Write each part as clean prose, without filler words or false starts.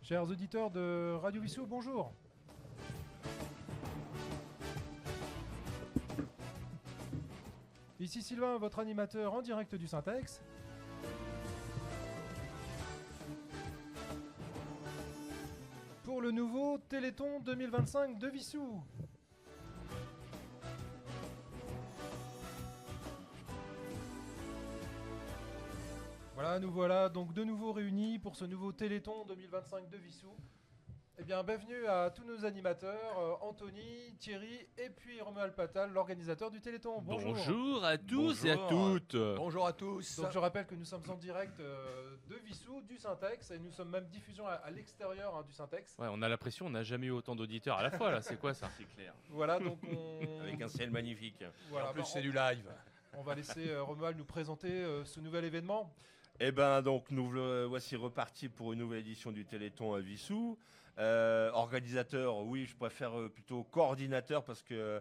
Chers auditeurs de Radio Vissou, bonjour. Ici Sylvain, votre animateur en direct du Syntex. Pour le nouveau Téléthon 2025 de Vissou. Voilà, nous voilà donc de nouveau réunis pour ce nouveau Téléthon 2025 de Vissou. Eh bien, bienvenue à tous nos animateurs, Anthony, Thierry et puis Romuald Patal, l'organisateur du Téléthon. Bonjour. Bonjour à tous et à toutes. Bonjour à tous. Donc je rappelle que nous sommes en direct de Vissou, du Syntex, et nous sommes même diffusion à l'extérieur du Syntex. Ouais, on a l'impression qu'on n'a jamais eu autant d'auditeurs à la fois là. C'est quoi ça? C'est clair. Voilà, donc on... Avec un ciel magnifique. Voilà, En plus, bah, c'est du live. on va laisser Romuald nous présenter ce nouvel événement. Eh ben donc nous voici repartis pour une nouvelle édition du Téléthon à Vissou. Organisateur, oui, je préfère plutôt coordinateur parce que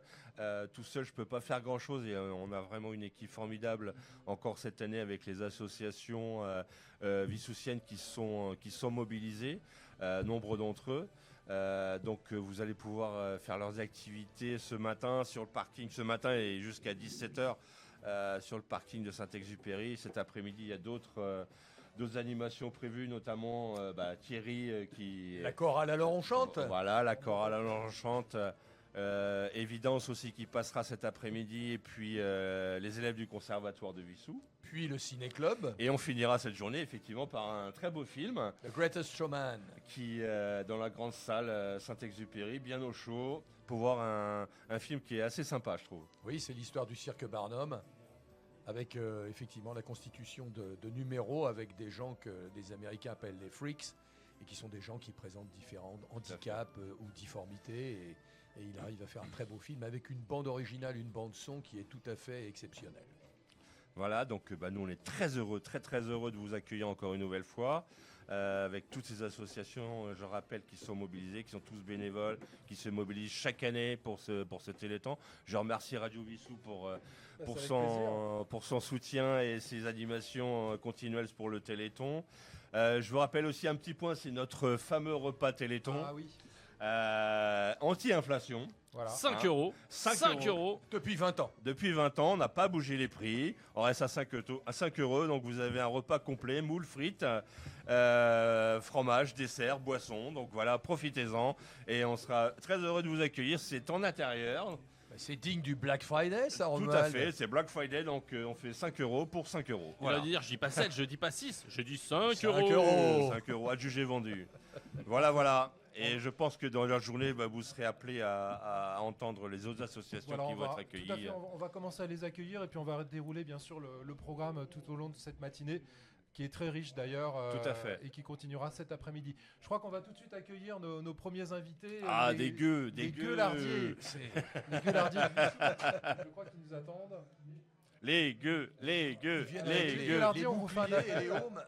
tout seul je peux pas faire grand chose et on a vraiment une équipe formidable encore cette année avec les associations vissousiennes qui sont mobilisées, nombre d'entre eux. Donc vous allez pouvoir faire leurs activités ce matin sur le parking ce matin et jusqu'à 17h. Sur le parking de Saint-Exupéry. Cet après-midi, il y a d'autres animations prévues, notamment Thierry qui... La chorale alors on chante. Voilà, la chorale alors on chante. Évidence aussi qui passera cet après-midi. Et puis les élèves du conservatoire de Vissou. Puis le ciné-club. Et on finira cette journée effectivement par un très beau film. The Greatest Showman. Qui, dans la grande salle Saint-Exupéry, bien au chaud, pour voir un film qui est assez sympa, je trouve. Oui, c'est l'histoire du cirque Barnum. Avec effectivement la constitution de numéros avec des gens que les Américains appellent les freaks et qui sont des gens qui présentent différents handicaps ou difformités et il arrive à faire un très beau film avec une bande originale, une bande son qui est tout à fait exceptionnelle. Voilà, donc nous on est très heureux de vous accueillir encore une nouvelle fois avec toutes ces associations, je rappelle, qui sont mobilisées, qui sont tous bénévoles, qui se mobilisent chaque année pour ce Téléthon. Je remercie Radio Vissou pour son soutien et ses animations continuelles pour le Téléthon. Je vous rappelle aussi un petit point, c'est notre fameux repas Téléthon. Ah oui. Anti-inflation. Voilà. 5 euros. 5 euros. Depuis 20 ans. Depuis 20 ans, on n'a pas bougé les prix. On reste à 5 euros. Donc vous avez un repas complet, moules, frites, fromage, dessert, boisson. Donc voilà, profitez-en. Et on sera très heureux de vous accueillir. C'est en intérieur. C'est digne du Black Friday, ça, Tout Romuald. à fait, c'est Black Friday. Donc on fait 5 euros pour 5 euros. On va dire, je dis pas 7, je dis pas 6, je dis 5 5 euros. euros. 5 euros, adjugé vendu. Voilà. Et je pense que dans la journée, vous serez appelés à entendre les autres associations Voilà, qui vont être tout à accueillies. fait, on va commencer à les accueillir et puis on va dérouler bien sûr le programme tout au long de cette matinée qui est très riche d'ailleurs Tout à fait. et qui continuera cet après-midi. Je crois qu'on va tout de suite accueillir nos premiers invités. Des gueulardiers. Les gueulardiers. Je crois qu'ils nous attendent. Les gueulardiers, on vous fait un boucliers et les aumes.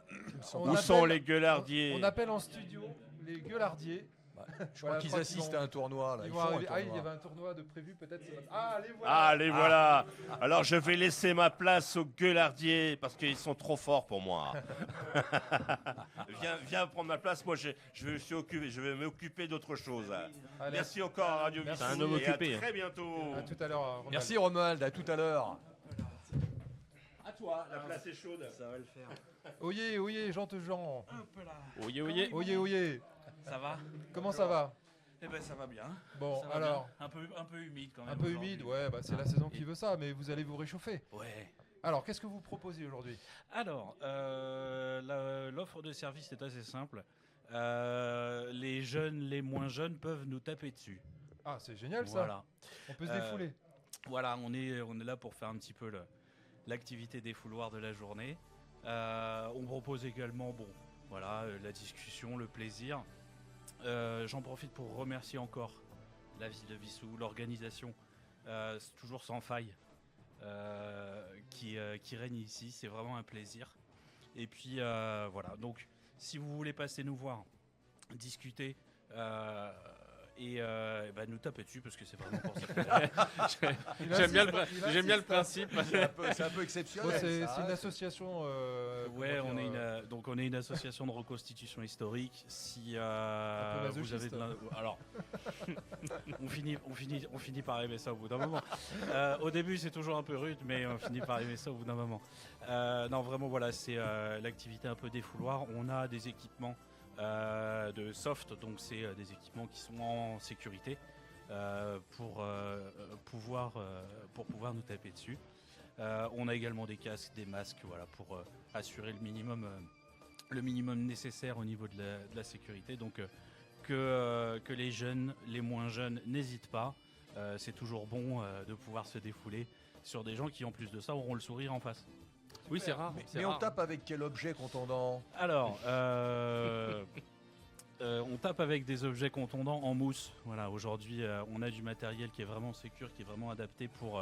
Où sont les gueulardiers? On appelle en studio les gueulardiers. Je crois qu'ils assistent à un tournoi. Là. Ils Ils vont font un arriver. tournoi. Il y avait un tournoi de prévu peut-être. Les voilà. Les voilà. Alors je vais laisser ma place aux gueulardiers parce qu'ils sont trop forts pour moi. Viens prendre ma place. Moi je vais m'occuper d'autre chose. Allez. Merci encore à Radio Merci. Vissou. C'est un homme et occupé, à très bientôt. À tout à l'heure. Romuald. Merci Romuald, à tout à l'heure. À toi, la place est chaude. Ça va le faire. Oyez, Jean. Un peu là. Oyez. Oyez. Ça va? Comment ça va? Eh ben ça va bien. Bon, Ça va alors, bien. Un peu humide quand même. un peu aujourd'hui. humide, ouais, c'est la saison qui veut ça, mais vous allez vous réchauffer. Ouais. Alors, qu'est-ce que vous proposez aujourd'hui? Alors, l'offre de service est assez simple. Les jeunes, les moins jeunes peuvent nous taper dessus. Ah, c'est génial ça. Voilà. On peut se défouler. Voilà, on est là pour faire un petit peu l'activité défouloir de la journée. On propose également, la discussion, le plaisir. J'en profite pour remercier encore la ville de Vissou, l'organisation, c'est toujours sans faille, qui règne ici. C'est vraiment un plaisir. Et puis voilà, donc si vous voulez passer nous voir, discuter, et bah, nous taper dessus parce que c'est vraiment pour ça qu'on est là. J'aime bien le principe. C'est un peu exceptionnel. Bon, c'est ça, une hein. association. Ouais, comment on dire, est donc on est une association de reconstitution historique. Si Un peu vous avez masochiste. alors on finit par aimer ça au bout d'un moment. Au début c'est toujours un peu rude, mais on finit par aimer ça au bout d'un moment. Non vraiment voilà, c'est l'activité un peu défouloir. On a des équipements de soft, donc c'est des équipements qui sont en sécurité pour pouvoir nous taper dessus. On a également des casques, des masques, voilà, pour assurer le minimum nécessaire au niveau de la sécurité. Donc que les jeunes, les moins jeunes, n'hésitent pas. C'est toujours bon de pouvoir se défouler sur des gens qui, en plus de ça, auront le sourire en face. Oui, c'est rare. Mais on tape avec quel objet contondant? Alors, on tape avec des objets contondants en mousse. Voilà, aujourd'hui, on a du matériel qui est vraiment sécure, qui est vraiment adapté pour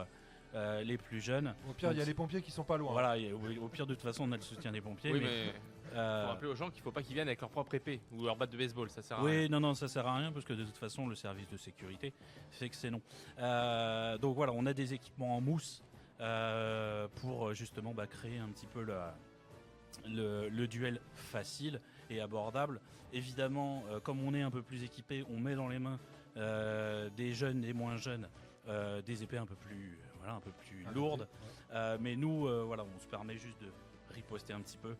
les plus jeunes. Au pire, il y a Donc, les pompiers qui sont pas loin. Voilà, au pire, de toute façon, on a le soutien des pompiers. Oui, mais faut euh, rappeler aux gens qu'il faut pas qu'ils viennent avec leur propre épée ou leur batte de baseball, ça sert à rien. oui, non, ça sert à rien parce que de toute façon, le service de sécurité fait que c'est non. Donc voilà, on a des équipements en mousse pour justement créer un petit peu le duel facile et abordable. Évidemment, comme on est un peu plus équipé, on met dans les mains des jeunes et moins jeunes des épées un peu plus lourdes. Mais nous, on se permet juste de riposter un petit peu.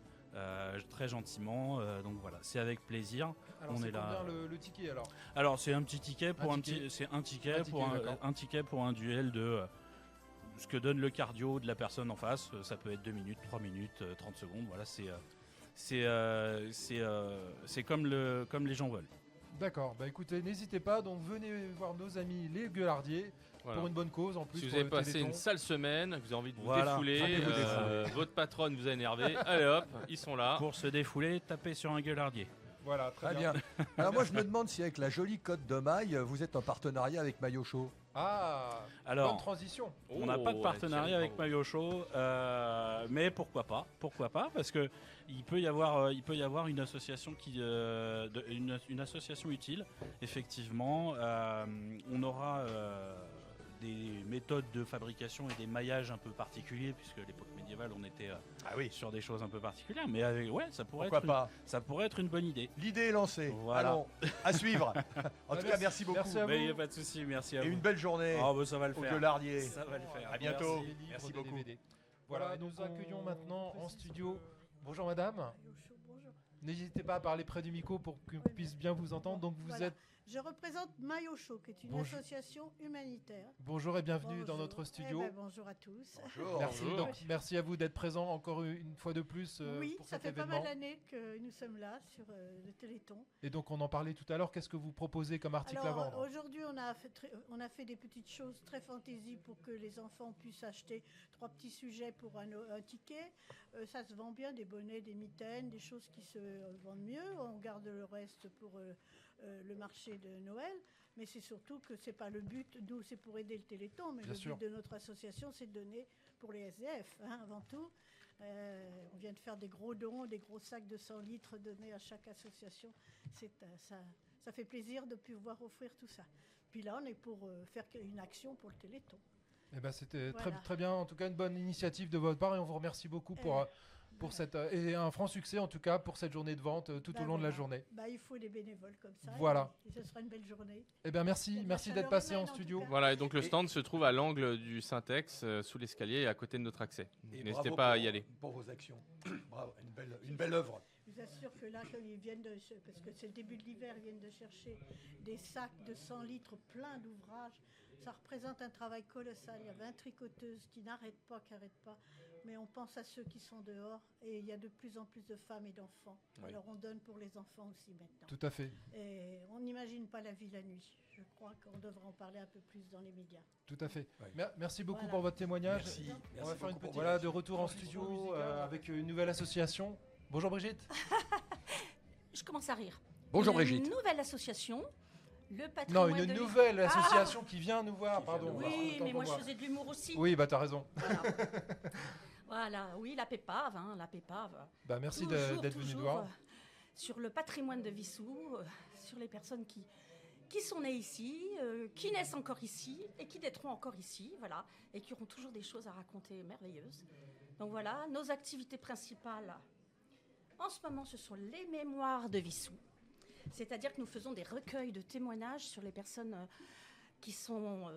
Très gentiment, donc voilà, c'est avec plaisir. Alors, On c'est est là. combien le ticket alors? Alors c'est un petit ticket pour Un un ticket. petit, c'est un ticket Un pour ticket, d'accord. un ticket pour un duel de ce que donne le cardio de la personne en face. Ça peut être 2 minutes, 3 minutes, 30 secondes. Voilà, c'est comme les gens veulent. D'accord, bah écoutez, n'hésitez pas, donc venez voir nos amis les gueulardiers Voilà. pour une bonne cause en plus. Si vous pour avez le passé Téléthon. une sale semaine, que vous avez envie de vous Voilà. défouler, Allez vous défouler. votre patronne vous a énervé, allez hop, ils sont là. Pour se défouler, taper sur un gueulardier. Voilà, très Très bien. bien. Alors moi je me demande si avec la jolie cote de maille, vous êtes en partenariat avec Maillot Show. Ah, Alors, bonne transition. on n'a pas de Oh, partenariat Thierry, avec bravo. Maillot Show, mais pourquoi pas, parce que il peut y avoir une association une association utile. Effectivement, on aura des méthodes de fabrication et des maillages un peu particuliers, puisque à l'époque médiévale, on était sur des choses un peu particulières. Mais ça pourrait être une bonne idée. L'idée est lancée. Voilà. Allons, à suivre. En tout cas, merci beaucoup. Merci à vous. Mais il n'y a pas de souci, merci à Et vous. une belle journée Ça va le au faire. Gueulardier. Ça va le faire. À bientôt. Merci, livres, Merci des beaucoup. DVD. Voilà, nous accueillons maintenant en studio. Bonjour madame. Bonjour. N'hésitez pas à parler près du micro pour qu'on puisse bien vous entendre. Donc vous Voilà. êtes Je représente Maillot Chaud, qui est une Bonjour. association humanitaire. bonjour et bienvenue dans Bonjour. notre studio. Eh ben, bonjour à tous. Bonjour. Merci, Bonjour. donc, merci à vous d'être présent encore une fois de plus Oui, pour ça cet fait pas événement. mal d'années que nous sommes là sur le Téléthon. Et donc on en parlait tout à l'heure. Qu'est-ce que vous proposez comme article à Alors vendre? aujourd'hui, on a fait des petites choses très fantaisie pour que les enfants puissent acheter 3 petits sujets pour un ticket. Ça se vend bien, des bonnets, des mitaines, des choses qui se vendent mieux. On garde le reste pour le marché de Noël. Mais c'est surtout que c'est pas le but. Nous, c'est pour aider le Téléthon, mais Bien le sûr. but de notre association, c'est de donner pour les SDF, avant tout. On vient de faire des gros dons, des gros sacs de 100 litres donnés à chaque association. Ça fait plaisir de pouvoir offrir tout ça. Puis là, on est pour faire une action pour le Téléthon. Eh ben, c'était Voilà. très bien. En tout cas, une bonne initiative de votre part et on vous remercie beaucoup pour cette et un franc succès en tout cas pour cette journée de vente tout au long de la journée. Il faut des bénévoles comme ça. Voilà. Et ce sera une belle journée. Eh bien, merci La d'être chaleur passé humaine, en en tout studio. cas. Voilà, et donc le Et- stand se trouve à l'angle du Syntex, sous l'escalier et à côté de notre accès. Et N'hésitez bravo pas à pour- y aller. Pour vos actions. Bravo, une belle œuvre. Je vous assure que là, quand ils viennent parce que c'est le début de l'hiver, ils viennent de chercher des sacs de 100 litres pleins d'ouvrages. Ça représente un travail colossal. Il y a 20 tricoteuses qui n'arrêtent pas. Mais on pense à ceux qui sont dehors. Et il y a de plus en plus de femmes et d'enfants. Oui. Alors on donne pour les enfants aussi maintenant. Tout à fait, Et on n'imagine pas la vie la nuit. Je crois qu'on devrait en parler un peu plus dans les médias. tout à fait. Ouais. Merci beaucoup Voilà. pour votre témoignage. Merci. On va Merci faire une beaucoup pour petite vos de actions. retour en studio avec une nouvelle association. Bonjour Brigitte. Je commence à rire. Bonjour Une Brigitte. nouvelle association, le Non, patrimoine une de nouvelle association qui vient nous voir. Qui vient Pardon. nous voir. Oui, Autant mais pour moi je faisais de l'humour aussi. Oui, bah t'as raison. Voilà. Voilà, oui, la pépave, la pépave. Bah merci Toujours, d'être venu nous toujours, voir. sur le patrimoine de Vissou, sur les personnes qui sont nés ici, qui naissent encore ici et qui naîtront encore ici, voilà, et qui auront toujours des choses à raconter merveilleuses. Donc voilà, nos activités principales, en ce moment, ce sont les mémoires de Vissou. C'est-à-dire que nous faisons des recueils de témoignages sur les personnes qui sont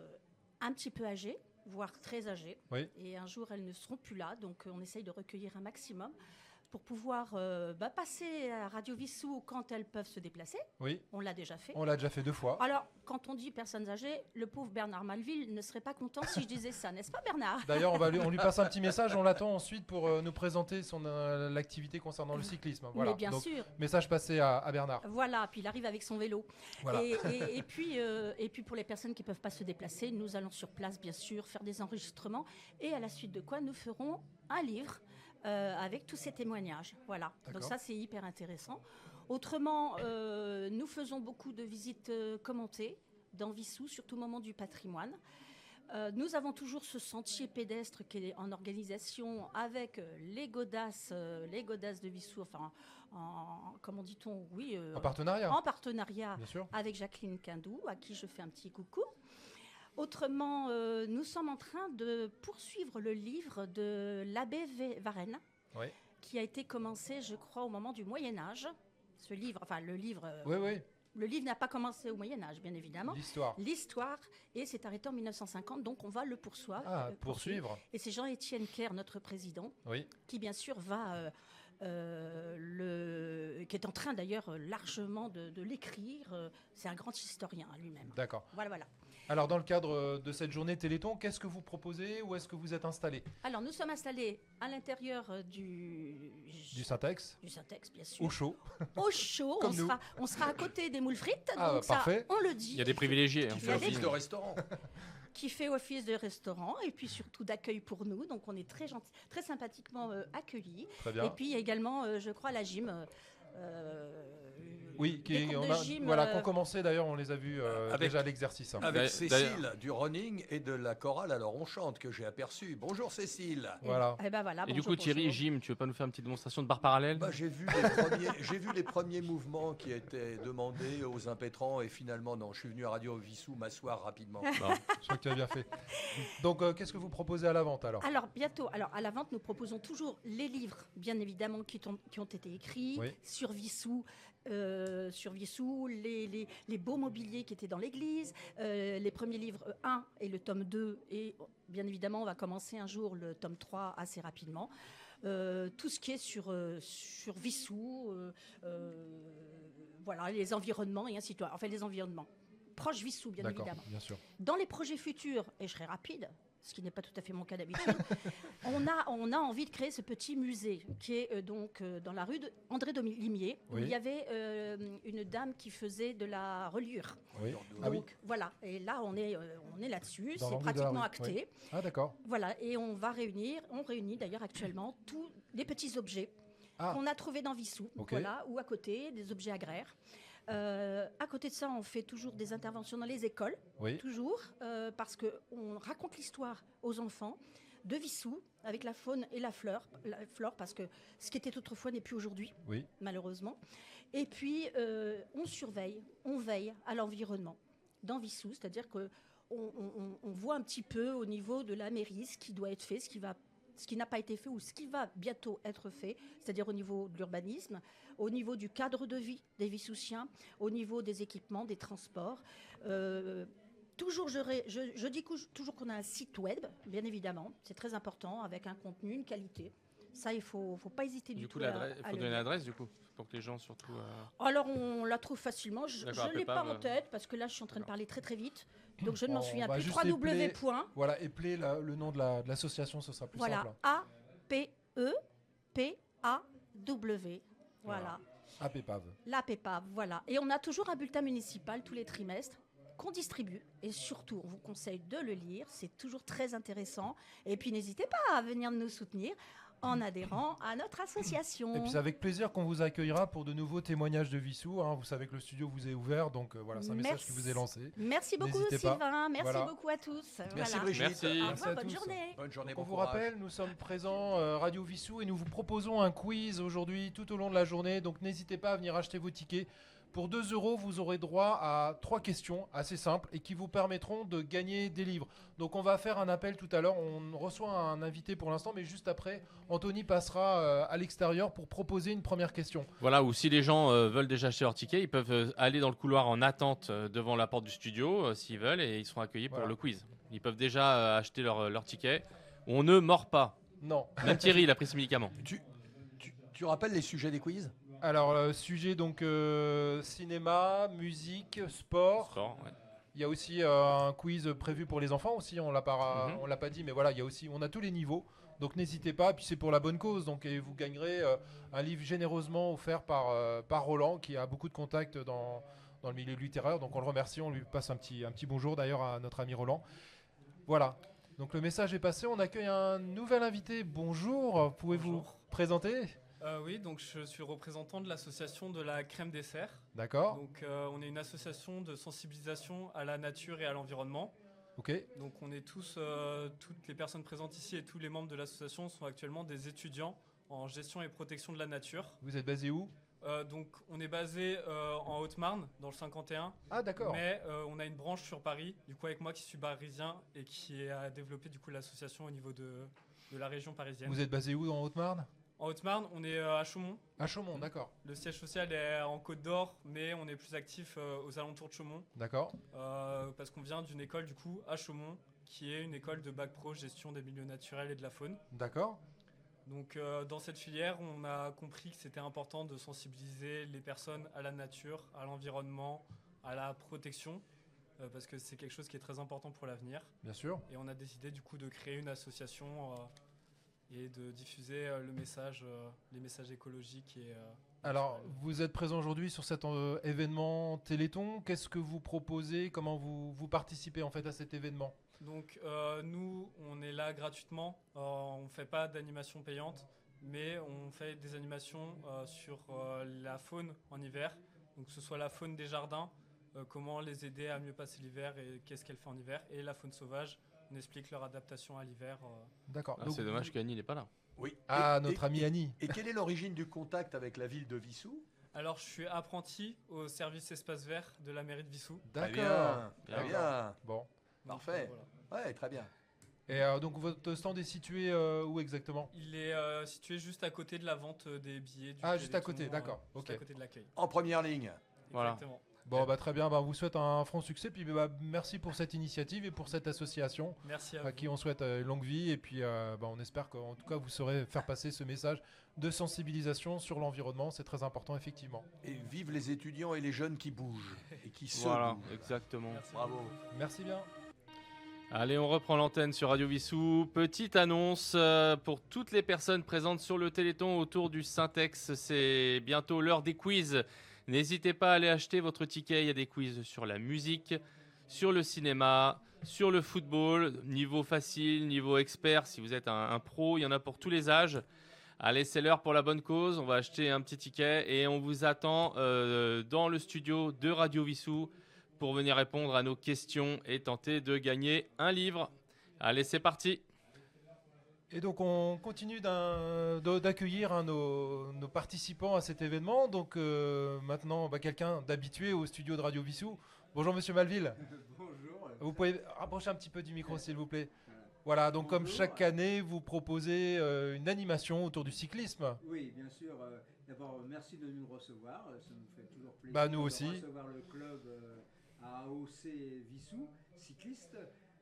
un petit peu âgées, voire très âgées. Oui. Et un jour, elles ne seront plus là, donc on essaye de recueillir un maximum pour pouvoir passer à Radio Vissou quand elles peuvent se déplacer. Oui, On l'a déjà fait. on l'a déjà fait 2 fois. Alors, quand on dit personnes âgées, le pauvre Bernard Malville ne serait pas content si je disais ça, n'est-ce pas Bernard? D'ailleurs, on lui passe un petit message, on l'attend ensuite pour nous présenter l'activité concernant le cyclisme. Voilà. Mais bien Donc, sûr. message passé à Bernard. Voilà, puis il arrive avec son vélo. Voilà. Et puis pour les personnes qui ne peuvent pas se déplacer, nous allons sur place, bien sûr, faire des enregistrements. Et à la suite de quoi, nous ferons un livre avec tous ces témoignages. Voilà. D'accord. Donc ça, c'est hyper intéressant. Autrement, nous faisons beaucoup de visites commentées dans Vissou, surtout au moment du patrimoine. Nous avons toujours ce sentier pédestre qui est en organisation avec les godasses de Vissou, enfin, comment dit-on, oui, En partenariat, en partenariat bien sûr. avec Jacqueline Quindou, à qui je fais un petit coucou. Autrement, nous sommes en train de poursuivre le livre de l'abbé Varenne, Oui. qui a été commencé, je crois, au moment du Moyen-Âge. Ce livre, enfin le livre, Oui, le livre n'a pas commencé au Moyen-Âge, bien évidemment. l'histoire. Et s'est arrêté en 1950, donc on va le poursuivre. Ah, poursuivre. Et c'est Jean-Étienne Kerr, notre président, Oui, qui bien sûr va... qui est en train d'ailleurs largement de l'écrire. C'est un grand historien lui-même. d'accord. Voilà. Alors, dans le cadre de cette journée Téléthon, qu'est-ce que vous proposez? Où est-ce que vous êtes installé? Alors, nous sommes installés à l'intérieur du Syntex, du Syntex, bien sûr. au chaud. Au chaud, Comme nous. on sera à côté des moules frites. Ah, donc ça, parfait. on le dit. Il y a des privilégiés. hein. Il y a des- Office de restaurant. Qui fait office de restaurant et puis surtout d'accueil pour nous. Donc, on est très gentil, très sympathiquement accueillis. Très bien. Et puis, il y a également, je crois, la gym. Oui, des cours de gym, qu'on commençait d'ailleurs, on les a vus déjà à l'exercice. Avec D'ailleurs- Cécile du running et de la chorale Alors on chante que j'ai aperçu. Bonjour Cécile. Voilà. Et ben voilà. Et du bonjour, coup, Thierry, bonjour. Jim, tu veux pas nous faire une petite démonstration de barre parallèle? Bah, j'ai vu les premiers mouvements qui étaient demandés aux impétrants et finalement non, je suis venu à Radio Vissou m'asseoir rapidement. Je crois que tu as bien fait. Donc, qu'est-ce que vous proposez à la vente alors? Alors, bientôt, à la vente, nous proposons toujours les livres, bien évidemment, qui ont été écrits Oui. sur Vissou, les beaux mobiliers qui étaient dans l'église, les premiers livres 1 et le tome 2, et bien évidemment, on va commencer un jour le tome 3 assez rapidement. Tout ce qui est sur Vissou, voilà, les environnements et ainsi de suite. Enfin, les environnements proches Vissou, bien D'accord, évidemment. bien sûr. Dans les projets futurs, et je serai rapide, ce qui n'est pas tout à fait mon cas d'habitude, on a envie de créer ce petit musée qui est dans la rue André Limier, où Oui. il y avait une dame qui faisait de la reliure. Oui. Donc Ah oui. voilà, et là on est là-dessus, Dans c'est l'angle de la pratiquement rue, acté. oui. Ah d'accord. Voilà, et on réunit d'ailleurs actuellement tous les petits objets Ah. qu'on a trouvés dans Vissou, Ok. voilà, ou à côté, des objets agraires. À côté de ça, on fait toujours des interventions dans les écoles, Oui. toujours, parce qu'on raconte l'histoire aux enfants de Vissou, avec la faune et la flore, parce que ce qui était autrefois n'est plus aujourd'hui, Oui. malheureusement. Et puis, on veille à l'environnement dans Vissou, c'est-à-dire que on voit un petit peu au niveau de la mairie ce qui doit être fait, ce qui n'a pas été fait ou ce qui va bientôt être fait, c'est-à-dire au niveau de l'urbanisme, au niveau du cadre de vie des Vissousiens, au niveau des équipements, des transports. Toujours, je dis toujours qu'on a un site web, bien évidemment, c'est très important, avec un contenu, une qualité. Ça, il faut pas hésiter du Du tout coup, à il le faut donner lire. l'adresse, du coup, pour que les gens, surtout. Alors, on la trouve facilement. Je D'accord, ne l'ai pas Pépave, en tête, parce que là, je suis en train de parler très très vite. Donc, je ne m'en On souviens va plus. juste www. épeler- Voilà, épeler le nom de l'association, ce sera plus Voilà, simple. APEPAW. Voilà, À Pépave. la PEPAV, voilà. Et on a toujours un bulletin municipal tous les trimestres qu'on distribue. Et surtout, on vous conseille de le lire, c'est toujours très intéressant. Et puis, n'hésitez pas à venir nous soutenir en adhérant à notre association. Et puis c'est avec plaisir qu'on vous accueillera pour de nouveaux témoignages de Vissou. Hein. Vous savez que le studio vous est ouvert, donc voilà, c'est un message qui vous est lancé. Merci beaucoup, N'hésitez pas. Sylvain. Merci Voilà. beaucoup à tous. Merci Voilà. Brigitte. Merci. Au Merci revoir, à bonne tous. journée. Bonne journée, On bon vous courage. rappelle, nous sommes présents Radio Vissou et nous vous proposons un quiz aujourd'hui tout au long de la journée. Donc n'hésitez pas à venir acheter vos tickets Pour 2 €, vous aurez droit à 3 questions assez simples et qui vous permettront de gagner des livres. Donc on va faire un appel tout à l'heure. On reçoit un invité pour l'instant, mais juste après, Anthony passera à l'extérieur pour proposer une première question. Voilà, ou si les gens veulent déjà acheter leur ticket, ils peuvent aller dans le couloir en attente devant la porte du studio s'ils veulent et ils seront accueillis Voilà. pour le quiz. Ils peuvent déjà acheter leur ticket. On ne mord pas. Non. Même Thierry, il a pris ses médicaments. Tu rappelles les sujets des quiz? Alors, sujet donc cinéma, musique, sport. Sport, ouais. Il y a aussi un quiz prévu pour les enfants aussi, on l'a pas dit, mais voilà, on a tous les niveaux. Donc n'hésitez pas, puis c'est pour la bonne cause. Donc et vous gagnerez un livre généreusement offert par Roland, qui a beaucoup de contacts dans le milieu littéraire. Donc on le remercie, on lui passe un petit bonjour d'ailleurs à notre ami Roland. Voilà. Donc le message est passé, on accueille un nouvel invité. Bonjour, pouvez-vous présenter? Oui, donc je suis représentant de l'association de la crème dessert. D'accord. Donc on est une association de sensibilisation à la nature et à l'environnement. Ok. Donc on est toutes les personnes présentes ici et tous les membres de l'association sont actuellement des étudiants en gestion et protection de la nature. Vous êtes basé où? Donc on est basé en Haute-Marne, dans le 51. Ah d'accord. Mais on a une branche sur Paris, du coup avec moi qui suis parisien et qui a développé du coup l'association au niveau de la région parisienne. Vous êtes basé où en Haute-Marne? En Haute-Marne, on est à Chaumont. À Chaumont, d'accord. Le siège social est en Côte d'Or, mais on est plus actif aux alentours de Chaumont. D'accord. Parce qu'on vient d'une école du coup à Chaumont, qui est une école de bac pro gestion des milieux naturels et de la faune. D'accord. Donc dans cette filière, on a compris que c'était important de sensibiliser les personnes à la nature, à l'environnement, à la protection, parce que c'est quelque chose qui est très important pour l'avenir. Bien sûr. Et on a décidé du coup de créer une association et de diffuser les messages écologiques. Alors, vous êtes présent aujourd'hui sur cet événement Téléthon. Qu'est-ce que vous proposez? Comment vous participez en fait à cet événement? Donc nous, on est là gratuitement. On ne fait pas d'animation payante, mais on fait des animations sur la faune en hiver. Donc que ce soit la faune des jardins, comment les aider à mieux passer l'hiver et qu'est-ce qu'elle fait en hiver, et la faune sauvage. On explique leur adaptation à l'hiver. D'accord. Ah, c'est dommage qu'Annie n'est pas là. Oui. Ah, notre amie Annie. Et quelle est l'origine du contact avec la ville de Vissou? Alors, je suis apprenti au service espace vert de la mairie de Vissou. D'accord. Très bien. Bon. Donc, Parfait. voilà. Ouais, très bien. Et donc votre stand est situé où exactement? Il est situé juste à côté de la vente des billets. Ah, juste à Téléthon, côté, d'accord. Juste Ok. à côté de l'accueil. En première ligne. Voilà. Exactement. Bon, bah très bien. Bah, on vous souhaite un franc succès. Puis merci pour cette initiative et pour cette association Merci à à vous. qui on souhaite une longue vie. Et puis on espère qu'en tout cas vous saurez faire passer ce message de sensibilisation sur l'environnement. C'est très important effectivement. Et vive les étudiants et les jeunes qui bougent et qui se Voilà, bougent. exactement. Merci. Bravo. Merci bien. Allez, on reprend l'antenne sur Radio Vissou. Petite annonce pour toutes les personnes présentes sur le Téléthon autour du Syntex. C'est bientôt l'heure des quiz. N'hésitez pas à aller acheter votre ticket. Il y a des quiz sur la musique, sur le cinéma, sur le football, niveau facile, niveau expert. Si vous êtes un pro, il y en a pour tous les âges. Allez, c'est l'heure pour la bonne cause. On va acheter un petit ticket et on vous attend dans le studio de Radio Vissou pour venir répondre à nos questions et tenter de gagner un livre. Allez, c'est parti. Et donc on continue d'accueillir nos participants à cet événement. Donc maintenant quelqu'un d'habitué au studio de Radio Vissou. Bonjour Monsieur Malville. Bonjour. Vous pouvez rapprocher un petit peu du micro s'il vous plaît. Voilà, donc comme chaque année vous proposez une animation autour du cyclisme. Oui, bien sûr. D'abord, merci de nous recevoir. Ça nous fait toujours plaisir Bah, nous de aussi. recevoir le club à AOC Vissou, cycliste.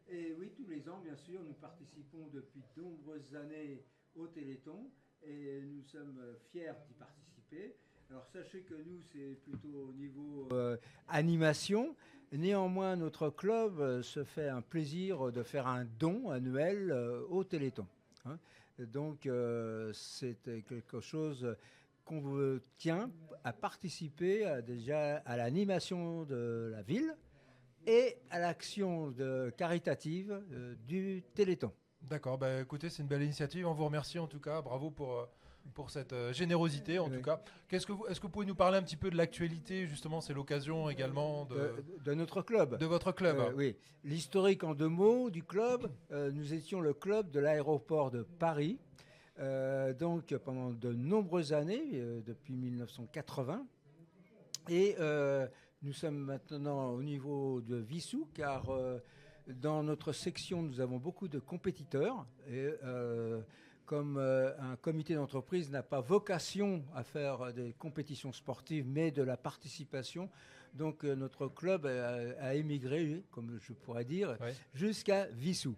Et oui, tous les ans, bien sûr, nous participons depuis de nombreuses années au Téléthon et nous sommes fiers d'y participer. Alors sachez que nous, c'est plutôt au niveau animation. Néanmoins, notre club se fait un plaisir de faire un don annuel au Téléthon. Hein. Donc c'est quelque chose qu'on vous tient à participer déjà à l'animation de la ville et à l'action caritative du Téléthon. D'accord, bah écoutez, c'est une belle initiative. On vous remercie en tout cas. Bravo pour cette générosité en tout cas. Est-ce que vous pouvez nous parler un petit peu de l'actualité? Justement, c'est l'occasion également De notre club. de votre club. Oui, l'historique en 2 mots du club. Nous étions le club de l'aéroport de Paris. Donc pendant de nombreuses années, depuis 1980, Et nous sommes maintenant au niveau de Vissou, car dans notre section, nous avons beaucoup de compétiteurs. Et comme un comité d'entreprise n'a pas vocation à faire des compétitions sportives, mais de la participation, donc notre club a émigré, comme je pourrais dire, jusqu'à Vissou.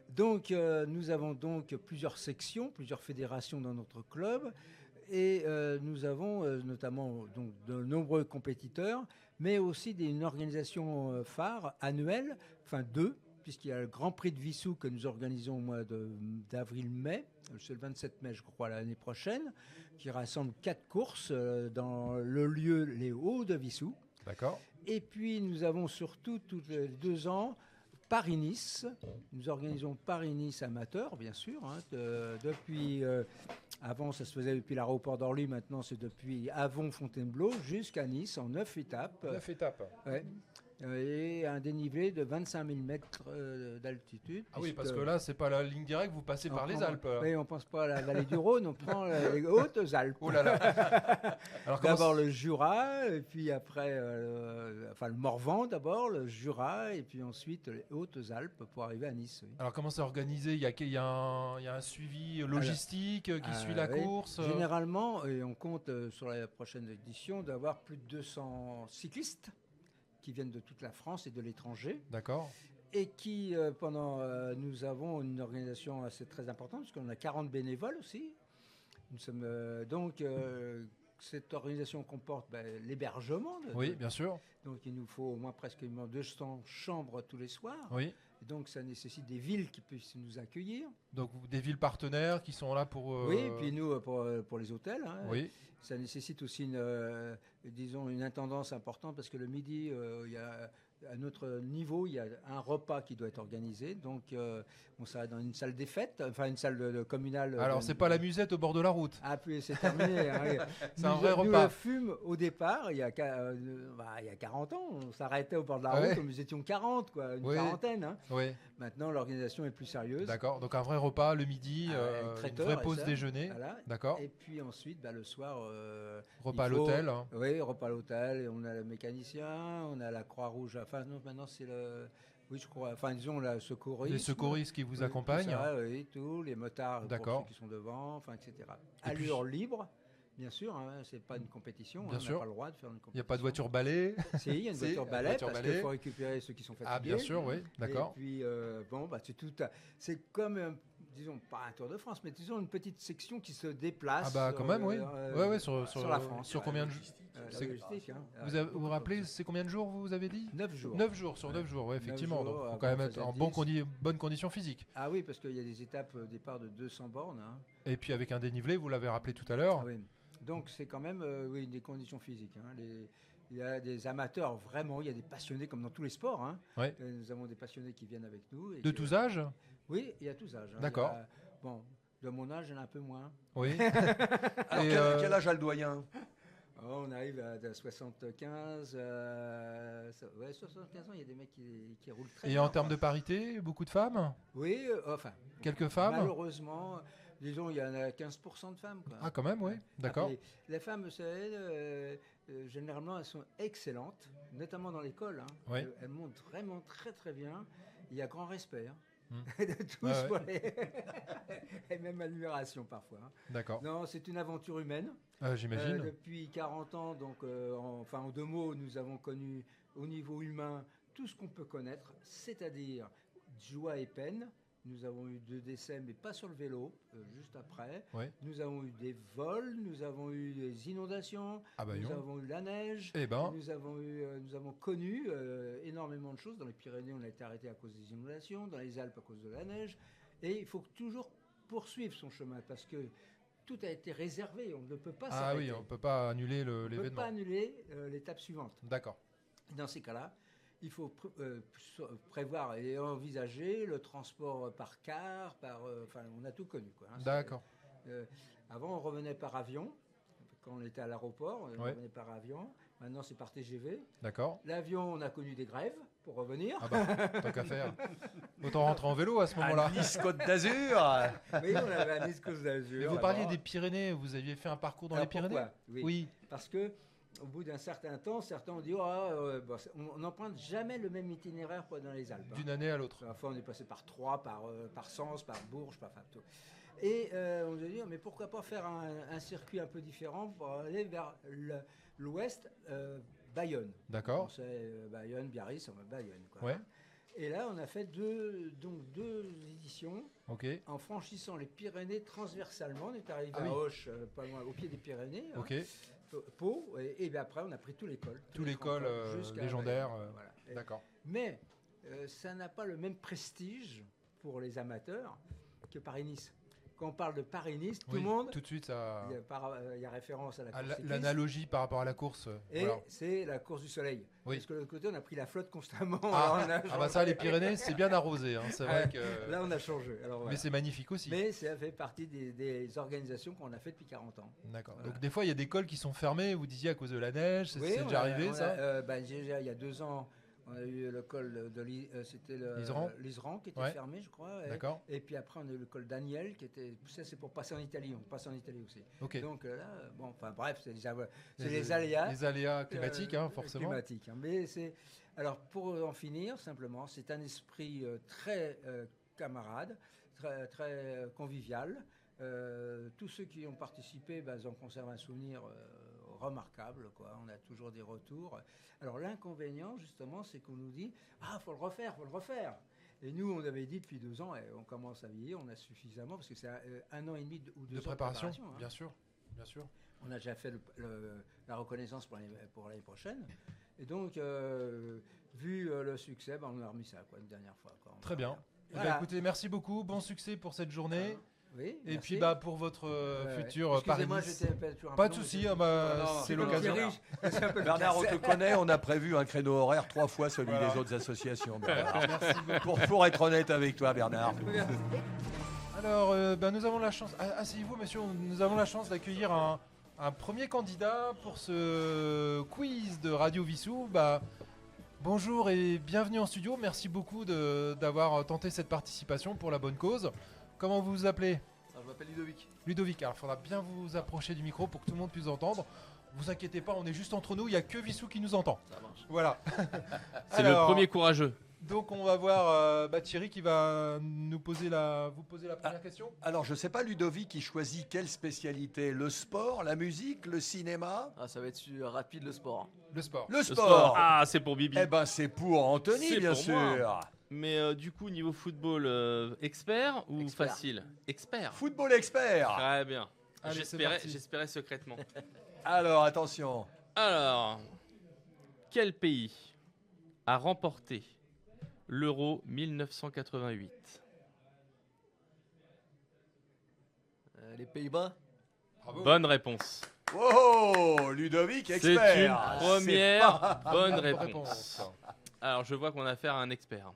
Donc nous avons donc plusieurs sections, plusieurs fédérations dans notre club. Et nous avons notamment donc, de nombreux compétiteurs, mais aussi une organisation phare annuelle, enfin 2, puisqu'il y a le Grand Prix de Vissou que nous organisons au mois d'avril-mai, c'est le 27 mai je crois l'année prochaine, qui rassemble 4 courses dans le lieu Les Hauts de Vissou. D'accord. Et puis nous avons surtout tous les 2 ans Paris-Nice. Nous organisons Paris-Nice amateur, bien sûr. Hein, depuis, avant, ça se faisait depuis l'aéroport d'Orly. Maintenant, c'est depuis Avon-Fontainebleau jusqu'à Nice en 9 étapes. 9 étapes. Ouais. Et un dénivelé de 25 000 mètres d'altitude. Ah oui, parce que là, c'est pas la ligne directe, vous passez par les Alpes. Oui, on ne pense pas à la vallée du Rhône, on prend les Hautes-Alpes. Oh là là. Alors, d'abord le Jura, et puis après, le Morvan d'abord, le Jura, et puis ensuite les Hautes-Alpes pour arriver à Nice. Oui. Alors comment c'est organisé ? Il y a un suivi logistique qui suit la course Généralement, et on compte sur la prochaine édition d'avoir plus de 200 cyclistes qui viennent de toute la France et de l'étranger. D'accord. Et qui, nous avons une organisation assez très importante, parce qu'on a 40 bénévoles aussi. Nous sommes cette organisation comporte l'hébergement. Oui, bien sûr. Donc il nous faut au moins presque 200 chambres tous les soirs. Oui. Et donc ça nécessite des villes qui puissent nous accueillir. Donc des villes partenaires qui sont là pour... Oui, et puis nous pour les hôtels. Hein. Oui. Ça nécessite aussi une intendance importante, parce que le midi, il y a, à notre niveau, il y a un repas qui doit être organisé. Donc, on sera dans une salle des fêtes, enfin une salle communale. Alors, c'est pas la musette au bord de la route. Ah, puis c'est terminé. Hein. C'est un vrai repas. Nous fume au départ, il y a 40 ans. On s'arrêtait au bord de la route, nous étions 40, quoi, une quarantaine. Hein. Oui. Maintenant, l'organisation est plus sérieuse. D'accord, donc un vrai repas le midi, une vraie pause déjeuner. Voilà. D'accord. Et puis ensuite, le soir... repas à l'hôtel. Hein. Oui, repas à l'hôtel. Et on a le mécanicien, on a la Croix-Rouge. Enfin, non, maintenant, c'est le... Oui, je crois. Enfin, disons, la secouriste. Les secouristes qui vous accompagnent. Tout ça, oui, tout. Les motards pour ceux qui sont devant, enfin, etc. Allure libre. Bien sûr, hein, c'est pas une compétition, on n'a pas le droit de faire une compétition. Il n'y a pas de voiture balai. Si, il y a une voiture balai parce qu'il faut récupérer ceux qui sont fatigués. Ah, bien sûr, oui, d'accord. Et puis, c'est tout. C'est comme, disons, pas un Tour de France, mais disons une petite section qui se déplace. Ah bah quand même, oui. Sur la France. Sur combien de jours Vous vous rappelez, c'est combien de jours vous avez dit ? 9 jours. 9 jours, sur 9 jours, oui, effectivement. Donc, il faut quand même être en bonne condition physique. Ah oui, parce qu'il y a des étapes au départ de 200 bornes. Hein. Et puis avec un dénivelé, vous l'avez rappelé tout à l'heure. Oui. Donc c'est quand même des conditions physiques. Hein. Il y a des amateurs, vraiment, il y a des passionnés comme dans tous les sports. Hein. Ouais. Nous avons des passionnés qui viennent avec nous. De tous âges ? Oui, il y a tous âges. Hein. D'accord. Bon, de mon âge, il y en a un peu moins. Oui. Alors quel âge a le doyen ? On arrive à 75, 75 ans, il y a des mecs qui roulent très bien. Et en termes de parité, beaucoup de femmes ? Oui, quelques femmes ? Malheureusement, disons, il y en a 15% de femmes. Quoi. Ah, quand même, oui, d'accord. Après, les femmes, vous savez, généralement, elles sont excellentes, notamment dans l'école. Hein. Oui. Elles montent vraiment très, très bien. Il y a grand respect. Hein. De tous et même admiration parfois. Hein. D'accord. Non, c'est une aventure humaine. J'imagine. Depuis 40 ans, donc, en 2 mots, nous avons connu au niveau humain tout ce qu'on peut connaître, c'est-à-dire joie et peine. Nous avons eu 2 décès, mais pas sur le vélo, juste après. Oui. Nous avons eu des vols, nous avons eu des inondations, nous avons eu la neige, nous avons connu énormément de choses. Dans les Pyrénées, on a été arrêté à cause des inondations, dans les Alpes à cause de la neige. Et il faut toujours poursuivre son chemin, parce que tout a été réservé, on ne peut pas s'arrêter. Ah oui, on ne peut pas annuler l'événement. On ne peut pas annuler l'étape suivante. D'accord. Dans ces cas-là, il faut prévoir et envisager le transport par car, on a tout connu. Quoi, hein. D'accord. Avant, on revenait par avion. Quand on était à l'aéroport, on revenait par avion. Maintenant, c'est par TGV. D'accord. L'avion, on a connu des grèves pour revenir. Ah bah, tant qu'à faire. Autant rentrer en vélo à ce moment-là. À Nice-Côte d'Azur. Oui, on avait à Nice-Côte d'Azur. Mais vous parliez des Pyrénées, vous aviez fait un parcours dans les Pyrénées ? Oui. Parce que au bout d'un certain temps, certains ont dit on n'emprunte jamais le même itinéraire dans les Alpes. D'une année à l'autre. À la fois, on est passé par Troyes, par Sens, par Bourges, tout. Et on s'est dit, mais pourquoi pas faire un circuit un peu différent pour aller vers l'ouest, Bayonne. D'accord. C'est Bayonne, Biarritz, Bayonne. Quoi. Ouais. Et là, on a fait deux éditions en franchissant les Pyrénées transversalement. On est arrivé à Auch, pas loin, au pied des Pyrénées. Ok. Pau, et bien après, on a pris tous les cols. Tous les cols légendaires. Voilà. D'accord. Mais ça n'a pas le même prestige pour les amateurs que Paris-Nice. Quand on parle de Paris-Nice, tout le monde... Tout de suite, ça... Il y a référence à la course cycliste. L'analogie par rapport à la course. Et c'est la course du soleil. Oui. Parce que de l'autre côté, on a pris la flotte constamment. Ça, les Pyrénées, c'est bien arrosé. Hein. C'est vrai que... Là, on a changé. Alors, Mais c'est magnifique aussi. Mais ça fait partie des organisations qu'on a faites depuis 40 ans. D'accord. Voilà. Donc des fois, il y a des cols qui sont fermés, vous disiez, à cause de la neige. C'est déjà arrivé, ça il y a 2 ans... On a eu le col de l'Iseran qui était fermé, je crois. D'accord. Et puis après, on a eu le col d'Aniel qui était. Ça, c'est pour passer en Italie. On passe en Italie aussi. Okay. Donc là, bref, c'est les aléas. Les aléas climatiques, forcément. Climatiques. Mais c'est. Alors, pour en finir, simplement, c'est un esprit très camarade, très convivial. Tous ceux qui ont participé, ils en conservent un souvenir remarquable, quoi. On a toujours des retours. Alors l'inconvénient, justement, c'est qu'on nous dit « faut le refaire ». Et nous, on avait dit depuis 2 ans, et on commence à vieillir, on a suffisamment, parce que c'est 1 an et demi ou 2 ans de préparation. Hein. Bien sûr. On a déjà fait la reconnaissance pour l'année prochaine. Et donc, vu le succès, on a remis ça une dernière fois. Très bien. Voilà. Écoutez, merci beaucoup. Bon succès pour cette journée. Oui, et merci. puis pour votre futur Paris-Nice. Pas de souci, c'est l'occasion. Bernard, on te connaît, on a prévu un créneau horaire 3 fois celui des autres associations. Merci beaucoup. Pour être honnête avec toi, Bernard. Alors, nous avons la chance, asseyez-vous messieurs, nous avons la chance d'accueillir un premier candidat pour ce quiz de Radio Vissou. Bonjour et bienvenue en studio, merci beaucoup d'avoir tenté cette participation pour la bonne cause. Comment vous vous appelez ? Je m'appelle Ludovic. Ludovic, alors il faudra bien vous approcher du micro pour que tout le monde puisse entendre. Vous inquiétez pas, on est juste entre nous, il n'y a que Vissou qui nous entend. Ça marche. Voilà. C'est le premier courageux. Donc on va voir Thierry qui va vous poser la première question. Alors je ne sais pas, Ludovic, qui choisit quelle spécialité ? Le sport, la musique, le cinéma ? Ça va être rapide, le sport. Le sport. Le sport. Ah, c'est pour Bibi. Eh ben c'est pour Anthony, bien sûr. Moi. Mais du coup, niveau football, expert ou facile ? Expert. Football expert. Très bien. Allez, J'espérais secrètement. Alors, attention. Alors, quel pays a remporté l'Euro 1988 ? Les Pays-Bas. Bravo. Bonne réponse. Oh, Ludovic, expert. C'est une première bonne réponse. Alors, je vois qu'on a affaire à un expert.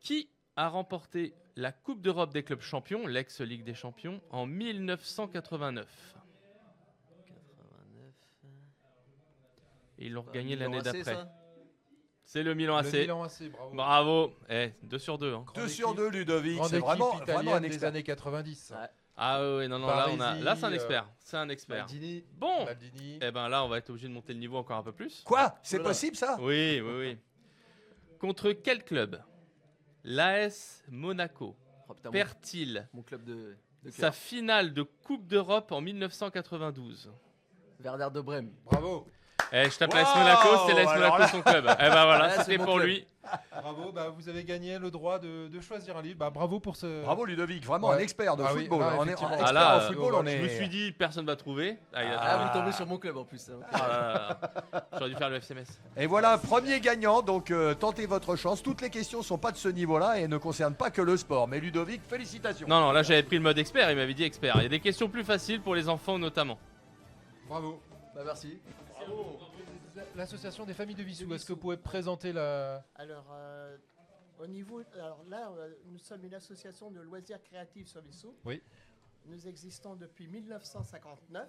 Qui a remporté la Coupe d'Europe des clubs champions, l'ex-Ligue des Champions, en 1989 ? Et ils l'ont gagné l'année d'après. C'est le Milan AC. Le Milan AC, bravo. Bravo. 2 sur 2. 2 sur 2, Ludovic. Grande C'est vraiment un des expert. années 90. Ouais. Ah oui, non, là c'est un expert. C'est un expert. Maldini. Bon. Maldini. Eh ben là, on va être obligé de monter le niveau encore un peu plus. Quoi ? C'est possible, ça ? Oui. Contre quel club l'AS Monaco perd-il mon club de sa finale de Coupe d'Europe en 1992 ? Werder de Brême. Bravo. Je tape l'AS Monaco, c'est l'AS Monaco son club. Eh ben voilà, c'était pour lui. Bravo, vous avez gagné le droit de choisir un livre. Bravo pour ce. Bravo Ludovic, vraiment un expert de football. Oui, là, on est expert là, en football. Je me suis dit, personne va trouver. Vous tombez sur mon club en plus. J'aurais dû faire le FCMS. Et voilà, premier gagnant, donc tentez votre chance. Toutes les questions ne sont pas de ce niveau-là et ne concernent pas que le sport. Mais Ludovic, félicitations. Non, là j'avais pris le mode expert, il m'avait dit expert. Il y a des questions plus faciles pour les enfants notamment. Bravo. Merci. L'association des familles de Vissou, est-ce que vous pouvez présenter la... Alors là, nous sommes une association de loisirs créatifs sur Vissou. Oui. Nous existons depuis 1959.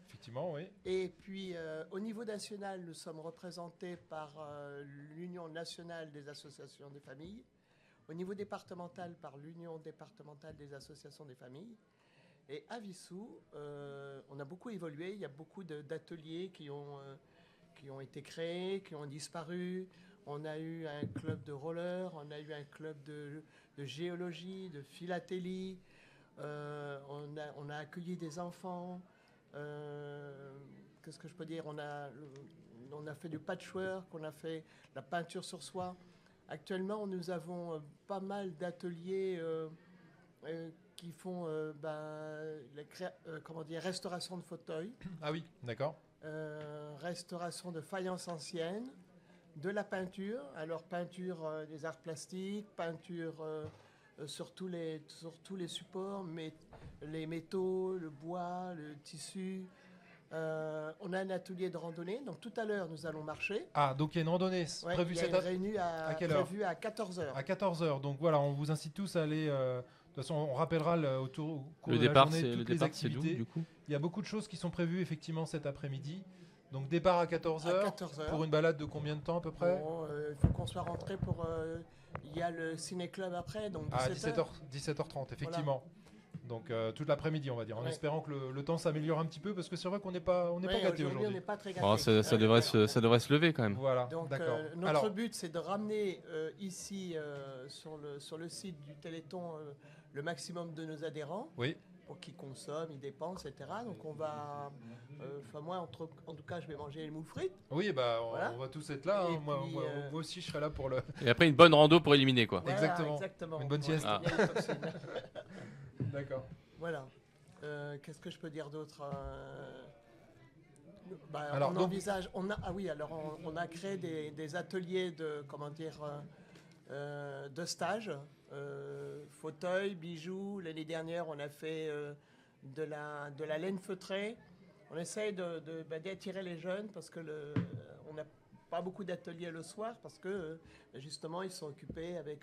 Effectivement, oui. Et puis, au niveau national, nous sommes représentés par l'Union nationale des associations des familles. Au niveau départemental, par l'Union départementale des associations des familles. Et à Vissou, on a beaucoup évolué. Il y a beaucoup d'ateliers qui ont été créés, qui ont disparu. On a eu un club de roller, on a eu un club de géologie, de philatélie. On a accueilli des enfants. Qu'est-ce que je peux dire, on a fait du patchwork, on a fait la peinture sur soie. Actuellement, nous avons pas mal d'ateliers qui font restauration de fauteuils. Ah oui, d'accord. Restauration de faïences anciennes, de la peinture. Alors peinture des arts plastiques, peinture sur tous les supports, mais les métaux, le bois, le tissu. On a un atelier de randonnée, donc tout à l'heure nous allons marcher. Ah, donc il y a une randonnée prévue il y a une réunion à quelle heure ? prévue à 14h. À 14h, donc voilà, on vous incite tous à aller... de toute façon, on rappellera au cours Le de départ, la journée toutes les c'est d'où, activités. du coup ? Il y a beaucoup de choses qui sont prévues effectivement cet après-midi. Donc départ à 14h, À 14h. pour une balade de combien de temps à peu près ? Bon, il faut qu'on soit rentré pour... il y a le ciné-club après, donc 17h. À 17h30, effectivement. Voilà. Donc toute l'après-midi, on va dire, en espérant que le temps s'améliore un petit peu, parce que c'est vrai qu'on n'est pas gâtés aujourd'hui. On n'est pas très gâtés. Bon, ça devrait se lever quand même. Voilà, donc, d'accord. Notre but, c'est de ramener ici, sur le site du Téléthon, le maximum de nos adhérents. Oui. Pour qu'ils consomment, ils dépensent, etc. Donc on va... moi, en tout cas, je vais manger les moules frites. Oui, on va tous être là. Hein. Moi aussi, je serai là pour le... Et après, une bonne rando pour éliminer, quoi. Voilà, exactement. Une bonne sieste. Ah. D'accord. Voilà. Qu'est-ce que je peux dire d'autre alors, on envisage... On a créé des ateliers de stage. Fauteuils, bijoux. L'année dernière, on a fait de la laine feutrée. On essaye d'attirer les jeunes parce que on n'a pas beaucoup d'ateliers le soir parce que justement ils sont occupés avec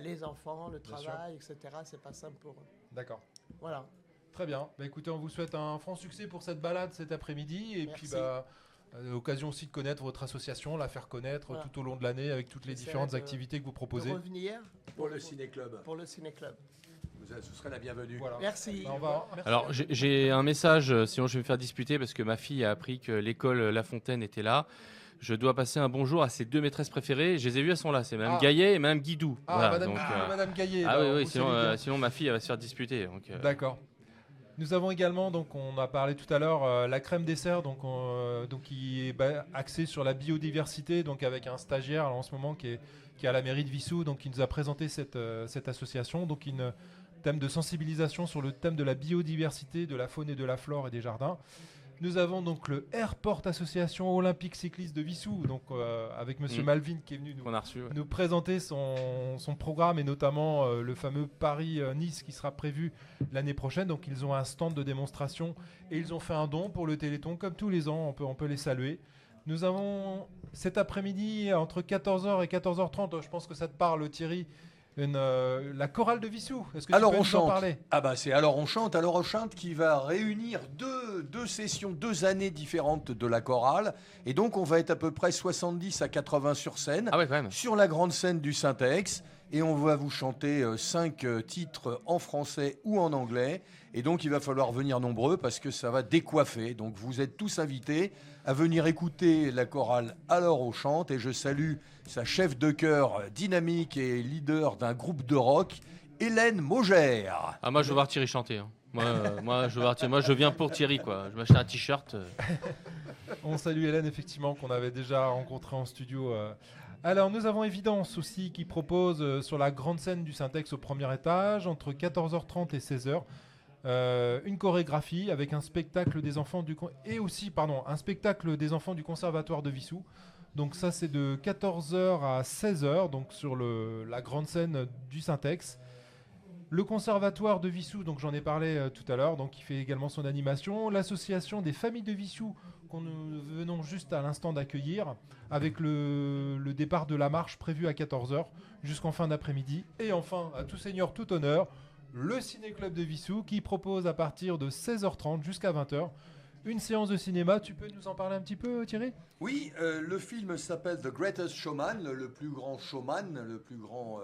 les enfants, le travail, etc. C'est pas simple pour eux. D'accord. Voilà. Très bien. Écoutez, on vous souhaite un franc succès pour cette balade cet après-midi et Merci. puis l'occasion aussi de connaître votre association, la faire connaître tout au long de l'année avec toutes les différentes activités que vous proposez. De revenir pour le ciné-club. Pour le ciné-club. Ce serait la bienvenue. Voilà. Merci. Merci. Alors j'ai un message, sinon je vais me faire disputer parce que ma fille a appris que l'école La Fontaine était là. Je dois passer un bonjour à ses deux maîtresses préférées. Je les ai vues, elles sont là. C'est Mme Gaillet et Mme Guidou. Ah, voilà, Madame Gaillet. Ah oui, sinon ma fille elle va se faire disputer. D'accord. Nous avons également, donc on a parlé tout à l'heure, la crème dessert, donc qui est axée sur la biodiversité, donc avec un stagiaire en ce moment qui est à la mairie de Vissou, donc qui nous a présenté cette association, donc une thème de sensibilisation sur le thème de la biodiversité, de la faune et de la flore et des jardins. Nous avons donc le Airport Association Olympique Cycliste de Vissou, donc avec Monsieur Malvin qui est venu nous présenter son programme et notamment le fameux Paris-Nice qui sera prévu l'année prochaine. Donc ils ont un stand de démonstration et ils ont fait un don pour le Téléthon comme tous les ans. On peut les saluer. Nous avons cet après-midi entre 14h et 14h30. Je pense que ça te parle, Thierry. La chorale de Vissou. Est-ce que tu peux nous en parler ? C'est Alors on chante qui va réunir deux sessions, 2 années différentes de la chorale. Et donc on va être à peu près 70 à 80 sur scène, sur la grande scène du Syntex. Et on va vous chanter 5 titres en français ou en anglais. Et donc il va falloir venir nombreux parce que ça va décoiffer. Donc vous êtes tous invités à venir écouter la chorale Alors on chante. Et je salue sa chef de chœur dynamique et leader d'un groupe de rock, Hélène Maugère. Ah, moi je veux voir Thierry chanter. Hein. Moi je viens pour Thierry, quoi. Je m'achète un t-shirt. On salue Hélène, effectivement, qu'on avait déjà rencontré en studio. Alors nous avons Évidence aussi qui propose sur la grande scène du Syntex au premier étage entre 14h30 et 16h une chorégraphie avec un spectacle des enfants un spectacle des enfants du conservatoire de Vissou. Donc ça c'est de 14h à 16h donc sur la grande scène du Syntex. Le conservatoire de Vissou, donc j'en ai parlé tout à l'heure, donc qui fait également son animation. L'association des familles de Vissou qu'on nous venons juste à l'instant d'accueillir avec le départ de la marche prévu à 14h jusqu'en fin d'après-midi. Et enfin, à tout seigneur, tout honneur, le Ciné-Club de Vissou qui propose à partir de 16h30 jusqu'à 20h une séance de cinéma. Tu peux nous en parler un petit peu, Thierry ? Oui, le film s'appelle The Greatest Showman, le plus grand showman, le plus grand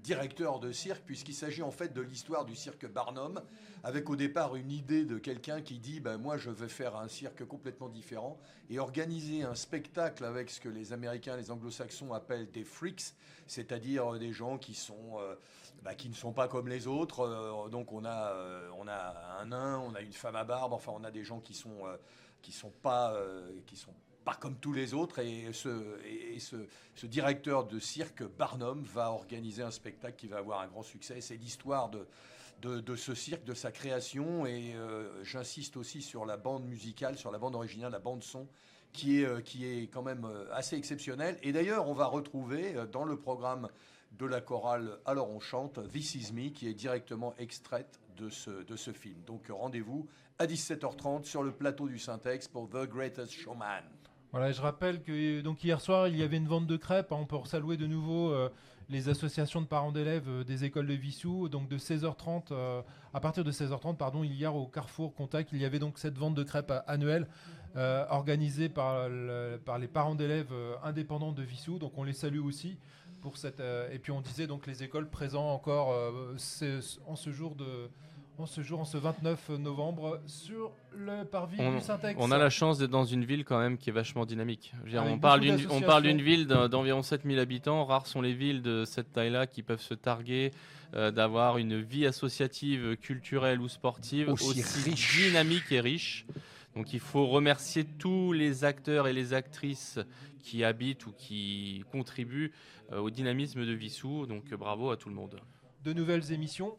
directeur de cirque, puisqu'il s'agit en fait de l'histoire du cirque Barnum, avec au départ une idée de quelqu'un qui dit moi je veux faire un cirque complètement différent et organiser un spectacle avec ce que les Américains, les Anglo-Saxons appellent des freaks, c'est-à-dire des gens qui ne sont pas comme les autres. Donc on a un nain, on a une femme à barbe, enfin on a des gens qui sont pas comme tous les autres, et ce directeur de cirque Barnum va organiser un spectacle qui va avoir un grand succès. C'est l'histoire de ce cirque, de sa création, et j'insiste aussi sur la bande musicale, sur la bande originale, la bande son, qui est quand même assez exceptionnelle. Et d'ailleurs, on va retrouver dans le programme de la chorale Alors on chante This Is Me, qui est directement extraite de ce film. Donc rendez-vous à 17h30 sur le plateau du Syntex pour The Greatest Showman. Voilà, je rappelle que donc hier soir, il y avait une vente de crêpes. On peut saluer de nouveau les associations de parents d'élèves des écoles de Vissou. Donc de 16h30, à partir de 16h30, pardon, hier au Carrefour Contact, il y avait donc cette vente de crêpes annuelle organisée par les parents d'élèves indépendants de Vissou. Donc on les salue aussi pour cette. Et puis on disait donc les écoles présentes encore en ce 29 novembre sur le parvis du Syntex. On a la chance d'être dans une ville quand même qui est vachement dynamique. Je veux dire, Avec on parle d'une ville d'environ 7000 habitants. Rares sont les villes de cette taille-là qui peuvent se targuer d'avoir une vie associative, culturelle ou sportive aussi riche, dynamique et riche. Donc il faut remercier tous les acteurs et les actrices qui habitent ou qui contribuent au dynamisme de Vissou. Donc bravo à tout le monde. De nouvelles émissions.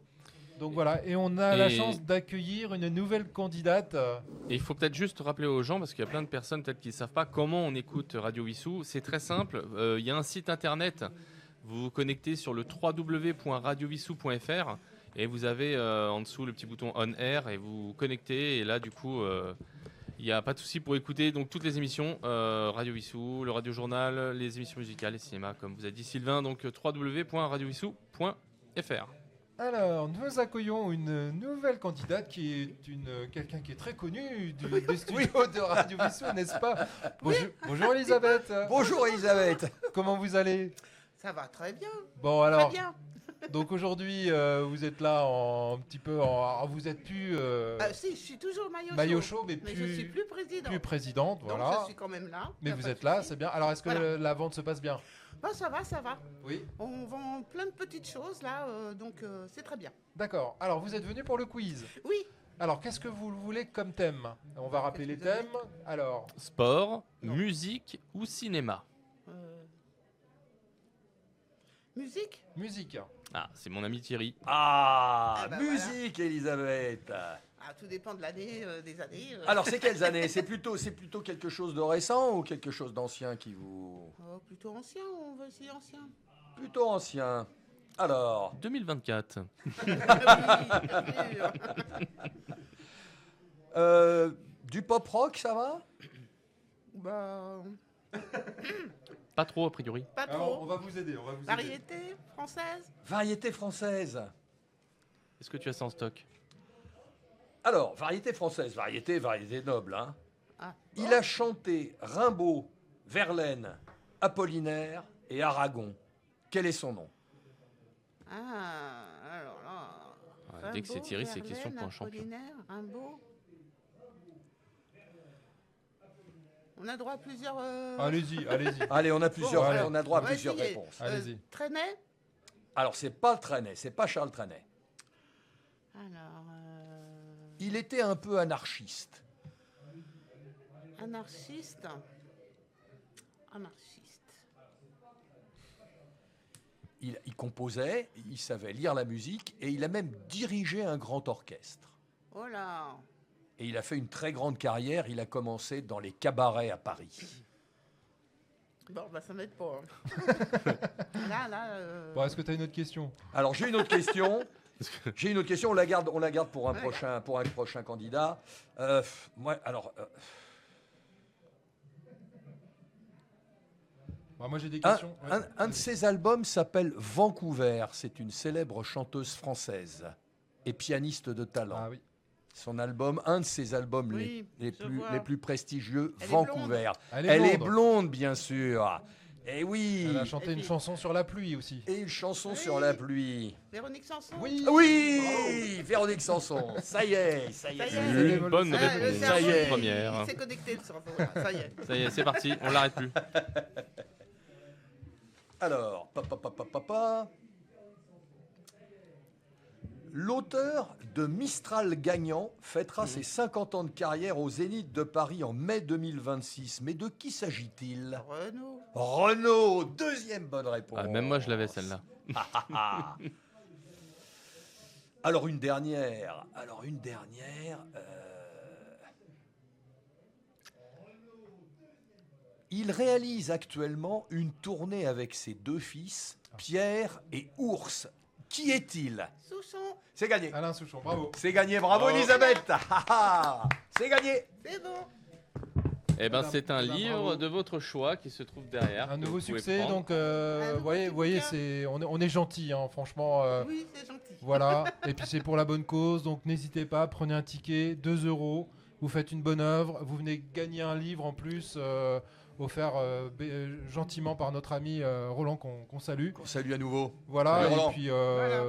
Donc voilà, et on a la chance d'accueillir une nouvelle candidate. Et il faut peut-être juste rappeler aux gens, parce qu'il y a plein de personnes peut-être qui ne savent pas comment on écoute Radio Vissou. C'est très simple, il y a un site internet, vous vous connectez sur le www.radiovissou.fr et vous avez en dessous le petit bouton On Air et vous vous connectez, et là du coup il n'y a pas de souci pour écouter donc toutes les émissions, Radio Vissou, le Radio Journal, les émissions musicales, les cinémas, comme vous a dit Sylvain, donc www.radiovissou.fr. Alors, nous accueillons une nouvelle candidate qui est quelqu'un qui est très connu des studios de Radio Vissou, n'est-ce pas? Bonjour Elisabeth. Bonjour Elisabeth. Comment vous allez? Ça va très bien. Bon alors, Très bien. donc aujourd'hui vous êtes là vous êtes plus Si, je suis toujours maillot chaud, mais je suis plus présidente. Plus présidente, voilà. Donc je suis quand même là. Mais vous êtes là, c'est bien. Alors est-ce que la vente se passe bien? Ça va. Oui. On vend plein de petites choses là, donc c'est très bien. D'accord. Alors vous êtes venu pour le quiz. Oui. Alors qu'est-ce que vous voulez comme thème? On va rappeler les thèmes. Alors. Sport, musique ou cinéma? Musique. Musique. Ah, c'est mon ami Thierry. Musique, voilà. Elisabeth. Tout dépend de l'année, des années. Alors, c'est quelles années? C'est plutôt quelque chose de récent ou quelque chose d'ancien qui vous... Plutôt ancien, on veut essayer ancien. Plutôt ancien. Alors 2024. Du pop rock, ça va? Pas trop, a priori. Pas trop. Alors, on va vous aider. Variété française. Variété française. Est-ce que tu as ça en stock? Alors, variété française, variété noble. Hein. Il a chanté Rimbaud, Verlaine, Apollinaire et Aragon. Quel est son nom? Alors là... Rimbaud, dès que c'est Thierry, c'est question pour un champion. Rimbaud. On a droit à plusieurs... Allez-y. Allez, on a plusieurs. On a droit à plusieurs essayer. réponses. Allez-y. Trenet. Alors, c'est pas Trenet, c'est pas Charles Trenet. Alors... Il était un peu anarchiste. Anarchiste. Il composait, il savait lire la musique et il a même dirigé un grand orchestre. Oh là. Et il a fait une très grande carrière. Il a commencé dans les cabarets à Paris. Bon, ça m'aide pas. Bon, est-ce que tu as une autre question? Alors, j'ai une autre question. On la garde pour un prochain candidat. Moi, j'ai des questions. Un de ses albums s'appelle Vancouver. C'est une célèbre chanteuse française et pianiste de talent. Ah oui. Un de ses albums les plus prestigieux, Elle Vancouver. Elle est blonde, bien sûr. Eh oui. Elle a chanté Et une puis- chanson sur la pluie aussi. Et une chanson Oui. sur la pluie. Véronique Sanson. Oui. Oui, Véronique Sanson. Ça y est, ça y est. Ça y est. Une bonne Ah, le réponse. cerveau, Ça y est. Première. Il s'est connecté le cerveau. Voilà, ça y est. Ça y est, c'est parti, on l'arrête plus. Alors, papa. L'auteur de Mistral gagnant fêtera ses 50 ans de carrière au Zénith de Paris en mai 2026. Mais de qui s'agit-il? Renaud. Renaud, deuxième bonne réponse. Ah, même moi, je l'avais celle-là. Alors une dernière. Il réalise actuellement une tournée avec ses deux fils, Pierre et Ours. Qui est-il? Souchon. C'est gagné. Alain Souchon, bravo. C'est gagné, bravo Elisabeth. C'est gagné. C'est bon. Eh ben, Madame, c'est un madame, livre bravo. de votre choix qui se trouve derrière. Un que nouveau vous pouvez succès, prendre. donc Un vous voyez, nouveau bouquin. on est gentil, hein, franchement. Oui, c'est gentil. Voilà, et puis c'est pour la bonne cause, donc n'hésitez pas, prenez un ticket, 2 €, vous faites une bonne œuvre, vous venez gagner un livre en plus, offert gentiment par notre ami Roland qu'on salue. On salue à nouveau. Voilà, Salut, et Roland. puis Voilà.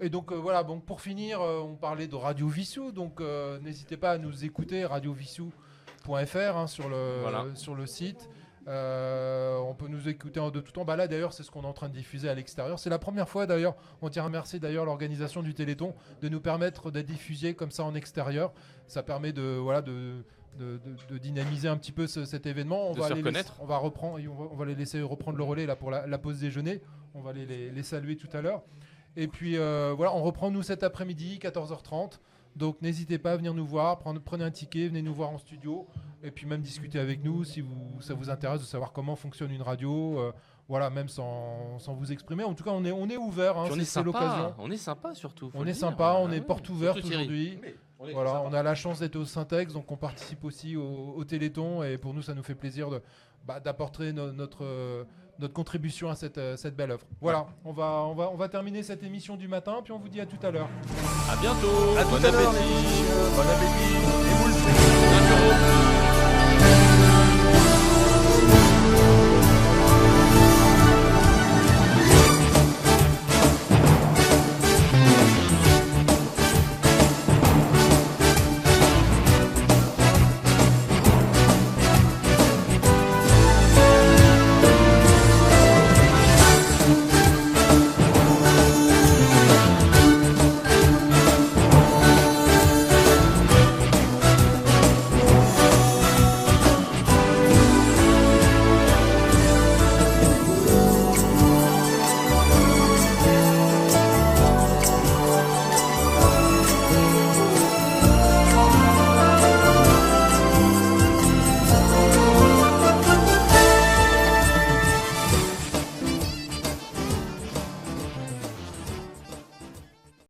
et donc voilà, bon, pour finir, on parlait de Radio Vissou, donc n'hésitez pas à nous écouter, radiovissou.fr hein, sur le site. On peut nous écouter de tout temps. Bah là d'ailleurs c'est ce qu'on est en train de diffuser à l'extérieur. C'est la première fois d'ailleurs, on tient à remercier d'ailleurs l'organisation du Téléthon de nous permettre d'être diffusé comme ça en extérieur. Ça permet de dynamiser un petit peu cet événement. De se reconnaître. On va les laisser reprendre le relais là pour la pause déjeuner. On va les saluer tout à l'heure. Et puis voilà, on reprend nous cet après-midi 14h30. Donc n'hésitez pas à venir nous voir, prenez un ticket, venez nous voir en studio et puis même discuter avec nous si ça vous intéresse de savoir comment fonctionne une radio, voilà, même sans vous exprimer. En tout cas, on est ouvert, hein, Puis on est c'est l'occasion. sympa, on est sympa surtout. faut On le est dire. sympa, on Ah est ouais, porte ouverte surtout Thierry. aujourd'hui. On est Voilà, sympa. on a la chance d'être au Syntex, donc on participe aussi au Téléthon et pour nous ça nous fait plaisir d'apporter notre contribution à cette belle œuvre. Voilà, on va terminer cette émission du matin, puis on vous dit à tout à l'heure. À bientôt. À tout Bon à l'heure, les appétit. messieurs. Bon appétit. Et vous le faites. 5 €.